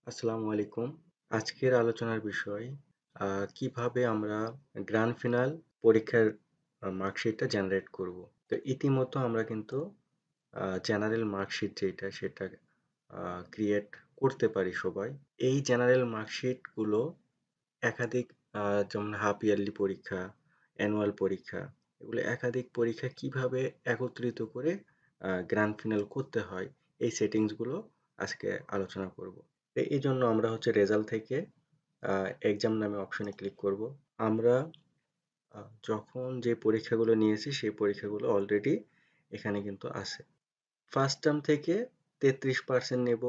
আসসালামু আলাইকুম। আজকের আলোচনার বিষয় কিভাবে আমরা গ্র্যান্ড ফিনাল পরীক্ষার মার্কশিটটা জেনারেট করব। তো ইতিমধ্যে আমরা কিন্তু জেনারেল মার্কশিট যেটা সেটা ক্রিয়েট করতে পারি সবাই। এই জেনারেল মার্কশিটগুলো একাধিক যেমন হাফ ইয়ারলি পরীক্ষা, অ্যানুয়াল পরীক্ষা, এগুলো একাধিক পরীক্ষা কিভাবে একত্রিত করে গ্র্যান্ড ফিনাল করতে হয় এই সেটিংসগুলো আজকে আলোচনা করব। এই জন্য আমরা হচ্ছে রেজাল্ট থেকে এক্সাম নামে অপশনে ক্লিক করব। আমরা যখন যে পরীক্ষাগুলো নিয়েছি সেই পরীক্ষাগুলো অলরেডি এখানে কিন্তু আছে। ফার্স্ট টার্ম থেকে 33% নেব,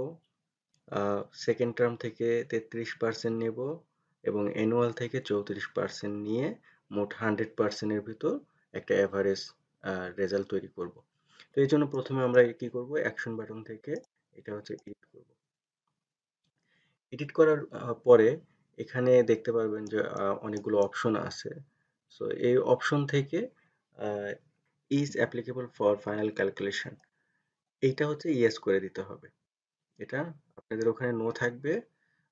সেকেন্ড টার্ম থেকে 33% নেব এবং অ্যানুয়াল থেকে 34% নিয়ে মোট 100%-এর ভিতর একটা অ্যাভারেজ রেজাল্ট তৈরি করব। তো এই জন্য প্রথমে আমরা কি করব, অ্যাকশন বাটন থেকে এটা হচ্ছে এডিট করব। এডিট করার পরে এখানে দেখতে পারবেন যে অনেকগুলো অপশন আছে। সো এই অপশন থেকে is applicable for final calculation, এইটা হচ্ছে ইয়েস করে দিতে হবে। এটা আপনাদের ওখানে নো থাকবে।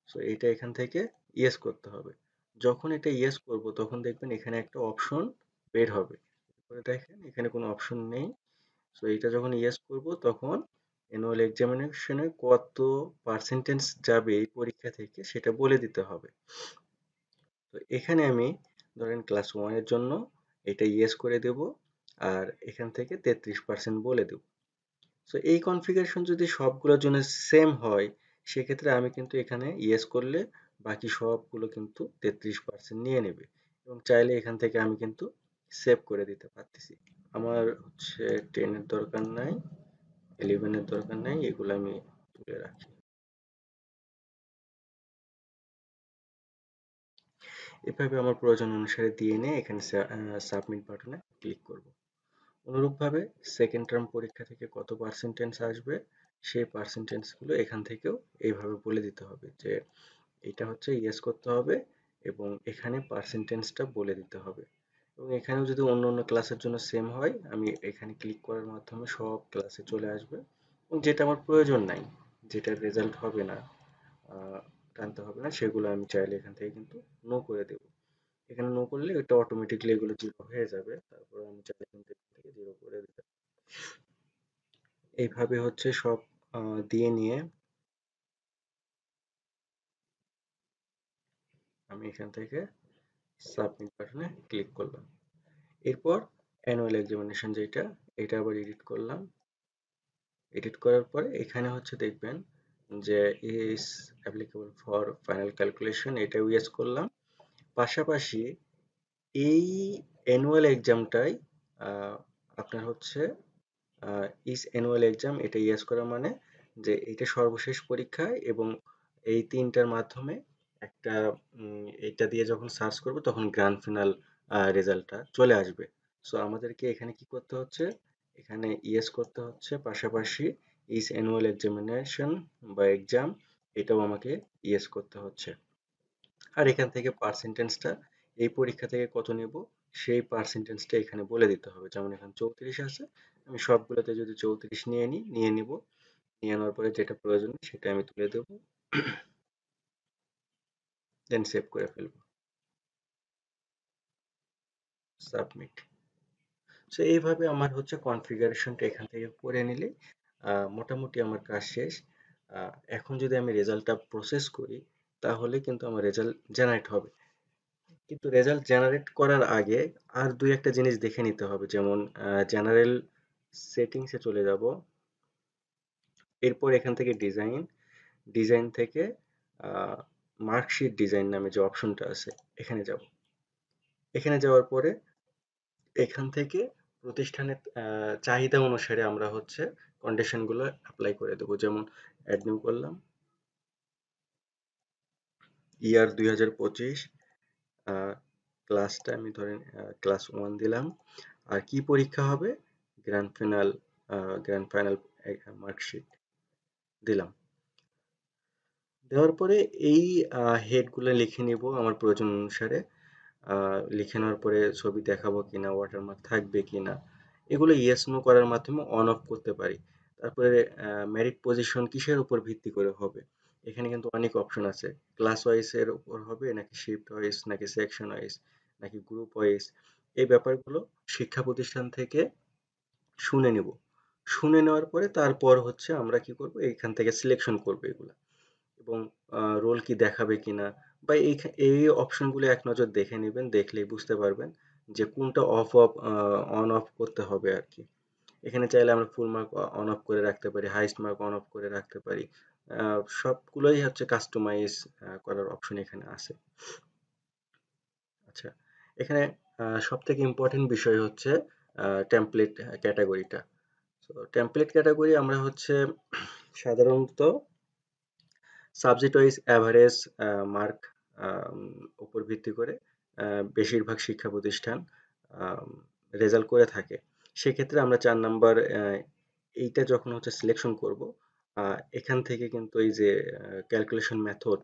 সো এইটা এখান থেকে ইয়েস করতে হবে। যখন এটা ইয়েস করব তখন দেখবেন এখানে একটা অপশন বের হবে। এরপরে দেখেন এখানে কোনো অপশন নেই। সো এটা যখন ইয়েস করব তখন অ্যানুয়াল এক্সামিনেশনে কত পার্সেন্টেজ যাবে এই পরীক্ষা থেকে সেটা বলে দিতে হবে। তো এখানে আমি ধরেন ক্লাস 1 এর জন্য এটা ইয়েস করে দেব আর এখান থেকে 33% বলে দেব। সো এই কনফিগারেশন যদি সবগুলোর জন্য সেম হয় সেক্ষেত্রে আমি কিন্তু এখানে ইয়েস করলে বাকি সবগুলো কিন্তু 33% নিয়ে নেবে এবং চাইলে এখান থেকে আমি কিন্তু সেভ করে দিতে পারতেছি। আমার হচ্ছে 10 এর দরকার নাই, 11 এর দরকার নাই, এগুলো আমি তুলে রাখি। এভাবে আমার প্রয়োজন অনুসারে দিয়ে নিয়ে এখানে সাবমিট বাটনে ক্লিক করব। অনুরূপভাবে সেকেন্ড টার্ম পরীক্ষা থেকে কত পার্সেন্টেজ আসবে সেই পার্সেন্টেজগুলো এখান থেকেও এইভাবে বলে দিতে হবে যে এটা হচ্ছে ইয়েস করতে হবে এবং এখানে পার্সেন্টেজটা বলে দিতে হবে। এবং এখানেও যদি অন্য অন্য ক্লাসের জন্য সেম হয় আমি এখানে ক্লিক করার মাধ্যমে সব ক্লাসে চলে আসবে এবং যেটা আমার প্রয়োজন নাই, যেটার রেজাল্ট হবে না, টানতে হবে না, সেগুলো আমি চাইলে এখান থেকে কিন্তু নো করে দেব। এখানে নো করলে এটা অটোমেটিকলি এগুলো জিরো হয়ে যাবে, তারপরে আমি চাইলে কিন্তু এখান থেকে জিরো করে দিতে। এইভাবে হচ্ছে সব দিয়ে নিয়ে আমি এখান থেকে সাবমিট বাটনে ক্লিক করলাম। এরপর অ্যানুয়াল এক্সামিনেশন যেটা, এটা আবার এডিট করলাম। এডিট করার পরে এখানে হচ্ছে দেখবেন যে is applicable for final calculation, এটা ইয়েস করলাম। পাশাপাশি এই অ্যানুয়াল এক্সামটাই আপনার হচ্ছে ইজ অ্যানুয়াল এক্সাম, এটা ইয়েস করা মানে যে এটা সর্বশেষ পরীক্ষা এবং এই তিনটার মাধ্যমে একটা এটা দিয়ে যখন সার্চ করব তখন গ্র্যান্ড ফিনাল রেজাল্টটা চলে আসবে। সো আমাদেরকে এখানে কি করতে হচ্ছে, এখানে ইয়েস করতে হচ্ছে, পাশাপাশি ইজ অ্যানুয়াল এক্সামিনেশন বা এক্সাম এটাও আমাকে ইয়েস করতে হচ্ছে। আর এখান থেকে পার্সেন্টেজটা এই পরীক্ষা থেকে কত নেব সেই পার্সেন্টেজটা এখানে বলে দিতে হবে। যেমন এখানে 34 আছে, আমি সবগুলোতে যদি 34 নিয়ে নিব, নিয়ে নেওয়ার পরে যেটা প্রয়োজন সেটা আমি তুলে দেব, দেন সেভ করে ফেলবো, সাবমিট। সো এইভাবে আমার হচ্ছে কনফিগারেশনটা এখান থেকে করে নিলে মোটামুটি আমার কাজ শেষ। এখন যদি আমি রেজাল্টটা প্রসেস করি তাহলে কিন্তু আমার রেজাল্ট জেনারেট হবে। কিন্তু রেজাল্ট জেনারেট করার আগে আর দুই একটা জিনিস দেখে নিতে হবে, যেমন জেনারেল সেটিংসে চলে যাব, এরপর এখান থেকে ডিজাইন, ডিজাইন থেকে মার্কশিট ডিজাইন নামে যে অপশনটা আছে এখানে যাব। এখানে যাওয়ার পরে এখান থেকে প্রতিষ্ঠানের চাহিদা অনুসারে আমরা হচ্ছে কন্ডিশনগুলো অ্যাপ্লাই করে দেবো। যেমন অ্যাড নিউ করলাম, ইয়ার 2025, ক্লাসটা আমি ধরেন ক্লাস 1 দিলাম। আর কি পরীক্ষা হবে, grand final, grand final marksheet দিলাম। দেওয়ার পরে এই হেডগুলো লিখে নিব আমার প্রয়োজন অনুসারে। লিখে নেওয়ার পরে ছবি দেখাবো কিনা, ওয়াটারমার্ক থাকবে কিনা, এগুলো ইয়েস নো করার মাধ্যমে অন অফ করতে পারি। তারপরে মেরিট পজিশন কিসের উপর ভিত্তি করে হবে, এখানে কিন্তু অনেক অপশন আছে। ক্লাস ওয়াইজ এর উপর হবে নাকি শিফট ওয়াইজ নাকি সেকশন ওয়াইজ নাকি গ্রুপ ওয়াইজ, এই ব্যাপারগুলো শিক্ষা প্রতিষ্ঠান থেকে শুনে নেব। শুনে নেওয়ার পরে তারপর হচ্ছে আমরা কি করব, এইখান থেকে সিলেকশন করব এগুলা। এবং রোল কি দেখাবে কিনা, বা এই অপশনগুলো এক নজর দেখে নেবেন, দেখলেই বুঝতে পারবেন যে কোনটা অন অফ করতে হবে আর কি। এখানে চাইলে আমরা ফুল মার্ক অন অফ করে রাখতে পারি, হাইস্ট মার্ক অন অফ করে রাখতে পারি। সবগুলোই হচ্ছে কাস্টমাইজ করার অপশন এখানে আছে। আচ্ছা, এখানে সব থেকে ইম্পর্টেন্ট বিষয় হচ্ছে টেমপ্লেট ক্যাটাগরিটা। তো টেমপ্লেট ক্যাটাগরি আমরা হচ্ছে সাধারণত সাবজেক্ট ওয়াইজ অ্যাভারেজ মার্ক উপর ভিত্তি করে বেশিরভাগ শিক্ষা প্রতিষ্ঠান রেজাল্ট করে থাকে। সেক্ষেত্রে আমরা ৪ নাম্বার এইটা যখন হচ্ছে সিলেকশন করব, এখান থেকে কিন্তু এই যে ক্যালকুলেশন মেথড,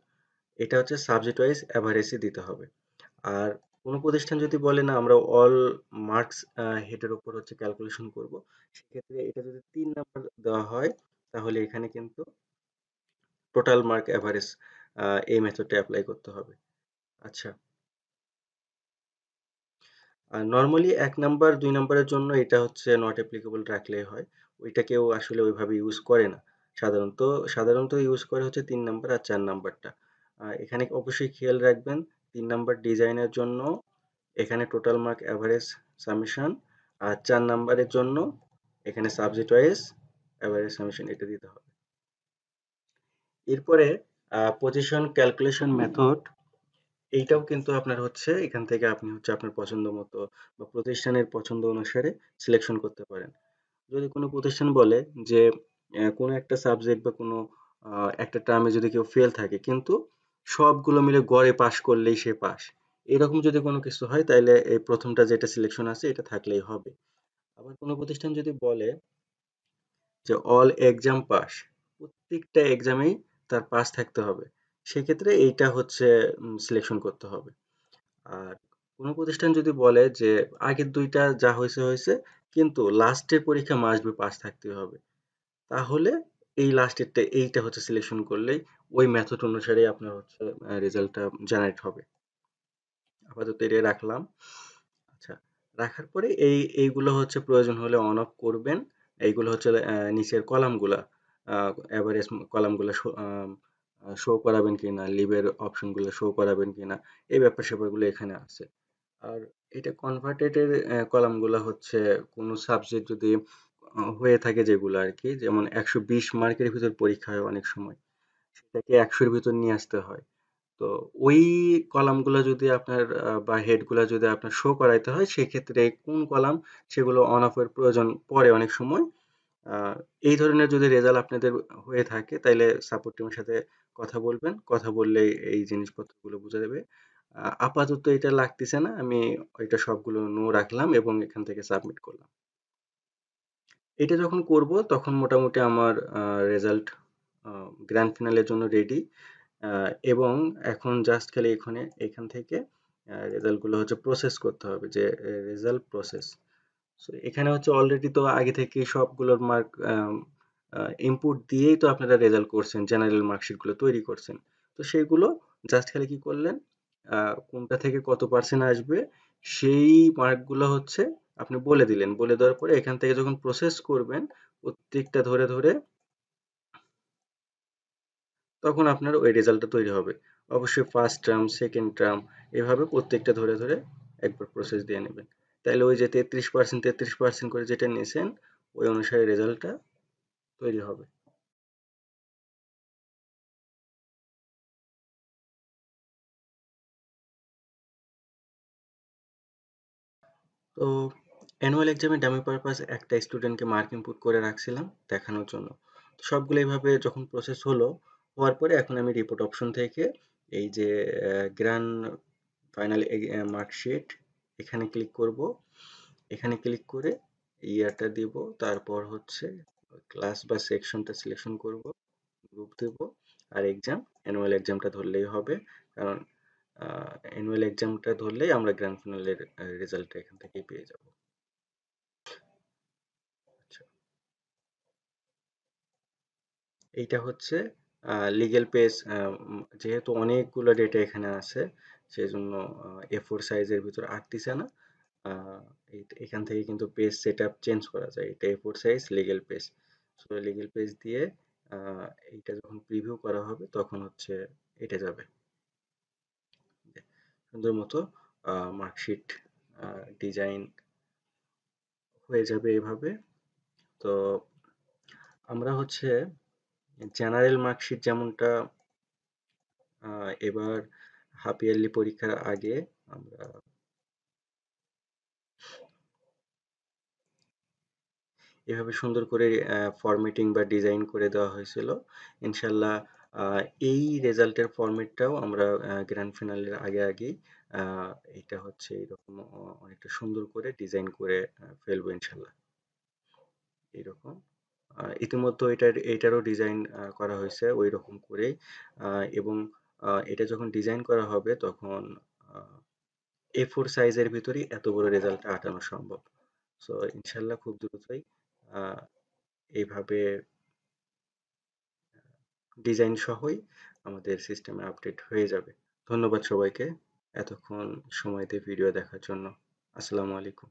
এটা হচ্ছে সাবজেক্ট ওয়াইজ অ্যাভারেজই দিতে হবে। আর কোনো প্রতিষ্ঠান যদি বলে না আমরা অল মার্কস হেডের উপর হচ্ছে ক্যালকুলেশন করব, সেক্ষেত্রে এটা যদি ৩ নাম্বার দেওয়া হয়, তাহলে এখানে কিন্তু টোটাল মার্ক এভারেজ এই মেথডটা অ্যাপ্লাই করতে হবে। আচ্ছা, আর নরমালি ১ নাম্বার ২ নাম্বারের জন্য এটা হচ্ছে নট অ্যাপ্লিকেবল রাখলেই হয়। ওইটা কেউ আসলে ওইভাবে ইউজ করে না। সাধারণত সাধারণত ইউজ করে হচ্ছে ৩ নাম্বার আর ৪ নাম্বারটা। এখানে অবশ্যই খেয়াল রাখবেন, ৩ নাম্বার ডিজাইনের জন্য এখানে টোটাল মার্ক এভারেজ সামেশন, আর ৪ নাম্বারের জন্য এখানে সাবজেক্ট ওয়াইজ এভারেজ সামেশন এটা দিতে হবে। এরপরে পজিশন ক্যালকুলেশন মেথড, এইটাও কিন্তু আপনার হচ্ছে এখান থেকে আপনি হচ্ছে আপনার পছন্দ মতো বা প্রতিষ্ঠানের পছন্দ অনুসারে সিলেকশন করতে পারেন। যদি কোনো প্রতিষ্ঠান বলে যে কোনো একটা সাবজেক্ট বা কোনো একটা টার্মে যদি কেউ ফেল থাকে কিন্তু সবগুলো মিলে গড়ে পাশ করলেই সে পাস, এরকম যদি কোনো কিছু হয় তাহলে এই প্রথমটা যেটা সিলেকশন আছে এটা থাকলেই হবে। আবার কোনো প্রতিষ্ঠান যদি বলে যে অল এক্সাম পাস, প্রত্যেকটা এক্সামেই তার পাস থাকতে হবে, সেক্ষেত্রে এইটা হচ্ছে সিলেকশন করতে হবে। আর কোনো প্রতিষ্ঠান যদি বলে যে আগের ২ টা যা হইছে হইছে, কিন্তু লাস্টের পরীক্ষা মাস্ট বি পাস থাকতে হবে, তাহলে এই লাস্টেরটা এইটা হচ্ছে সিলেকশন করলেই ওই মেথড অনুসারেই আপনার হচ্ছে রেজাল্টটা জেনারেট হবে। আপাতত এটা রাখলাম। আচ্ছা, রাখার পরে এইগুলো হচ্ছে প্রয়োজন হলে অন অফ করবেন। এইগুলো হচ্ছে নিচের কলামগুলা, এভারেজ কলামগুলো শো করাবেন কিনা, লিভের অপশনগুলো শো করাবেন কিনা, এই ব্যাপার-স্যাপারগুলো এখানে আছে। আর এটা কনভার্টেড এর কলামগুলো হচ্ছে কোনো সাবজেক্ট যদি হয়ে থাকে যেগুলো আরকি, যেমন ১২০ মার্কের ভিতর পরীক্ষা হয় অনেক সময়। সেটাকে ১০০ এর ভিতর নিয়ে আসতে হয়। তো ওই কলামগুলো যদি আপনার বা হেডগুলা যদি আপনার শো করাইতে হয়, সেক্ষেত্রে কোন কলাম সেগুলো অন অফ এর প্রয়োজন পড়ে অনেক সময়। আ এই ধরনের যদি রেজাল্ট আপনাদের হয়ে থাকে তাইলে সাপোর্ট টিমের সাথে কথা বলবেন। কথা বললেই এই জিনিসপত্রগুলো বুঝা যাবে। আপাতত এটা লাগতেছে না। আমি এটা সবগুলো নো রাখলাম এবং এখান থেকে সাবমিট করলাম। এটা যখন করব তখন মোটামুটি আমার রেজাল্ট আ গ্র্যান্ড ফিনালের জন্য রেডি। আ এবং এখন জাস্ট খালি এখান থেকে রেজাল্ট গুলো হচ্ছে প্রসেস করতে হবে, যে রেজাল্ট প্রসেস। সো এখানে হচ্ছে অলরেডি তো আগে থেকেই সবগুলোর মার্ক ইনপুট দিয়েই তো আপনারা রেজাল্ট করছেন, জেনারেল মার্কশিট গুলো তৈরি করছেন। তো সেগুলো জাস্ট খালি কি করলেন, কোনটা থেকে কত পার্সেন্ট আসবে সেই মার্কগুলো হচ্ছে আপনি বলে দিলেন। বলে দেওয়ার পরে এখান থেকে যখন প্রসেস করবেন প্রত্যেকটা ধরে ধরে, তখন আপনার ওই রেজাল্টটা তৈরি হবে। অবশ্যই ফার্স্ট টার্ম, সেকেন্ড টার্ম এভাবে প্রত্যেকটা ধরে ধরে একবার প্রসেস দিয়ে নেবেন। তাইলে ওই যে 33% 33% করে যেটা নিয়েছেন ওই অনুসারে রেজাল্টটা তৈরি হবে। তো অ্যানুয়াল এক্সামে ডামি পারপাস একটা স্টুডেন্টকে মার্ক ইনপুট করে রাখছিলাম দেখানোর জন্য। তো সবগুলো এইভাবে যখন প্রসেস হলো, হওয়ার পরে এখন আমি রিপোর্ট অপশন থেকে এই যে গ্র্যান্ড ফাইনাল মার্কশিট এখানে ক্লিক করব। এখানে ক্লিক করে ইয়ারটা দিব, তারপর হচ্ছে ক্লাস বা সেকশনটা সিলেকশন করব, গ্রুপ দেব, আর এক্সাম অ্যানুয়াল এক্সামটা ধরলেই হবে। কারণ অ্যানুয়াল এক্সামটা ধরলেই আমরা গ্র্যান্ড ফিনালের রেজাল্টটা এখান থেকেই পেয়ে যাব। আচ্ছা, এইটা হচ্ছে লিগ্যাল পেজ যেহেতু অনেকগুলো ডেটা এখানে আছে, সেজন্য A4 সাইজের ভিতরে আটতিছে না। আ এখান থেকে কিন্তু পেজ সেটআপ চেঞ্জ করা যায়। এটা A4 size legal page. So legal page দিয়ে আ এইটা যখন প্রিভিউ করা হবে তখন হচ্ছে এটা যাবে। সুন্দর মতো মার্কশিট ডিজাইন হয়ে যাবে এভাবে। তো আমরা হচ্ছে জেনারেল মার্কশিট যেমনটা এবার হাফ ইয়ারলি পরীক্ষার আগে আমরা এভাবে সুন্দর করে ফরম্যাটিং বা ডিজাইন করে দেওয়া হয়েছিল। ইনশাল্লাহ এই রেজাল্টের ফরম্যাটটাও আমরা গ্র্যান্ড ফিনালের আগেই এটা হচ্ছে এরকম অনেকটা সুন্দর করে ডিজাইন করে ফেলবো ইনশাল্লাহ। এরকম ইতিমধ্যে এটারও ডিজাইন করা হয়েছে ওই রকম করেই, এবং এটা যখন ডিজাইন করা হবে তখন A4 সাইজের ভিতরেই এত বড় রেজাল্টটা আটানো সম্ভব। সো ইনশাল্লাহ খুব দ্রুতই আহ, এইভাবে ডিজাইন সহই আমাদের সিস্টেমে আপডেট হয়ে যাবে। ধন্যবাদ সবাইকে এতক্ষণ সময় দিয়ে ভিডিও দেখার জন্য। আসসালামু আলাইকুম।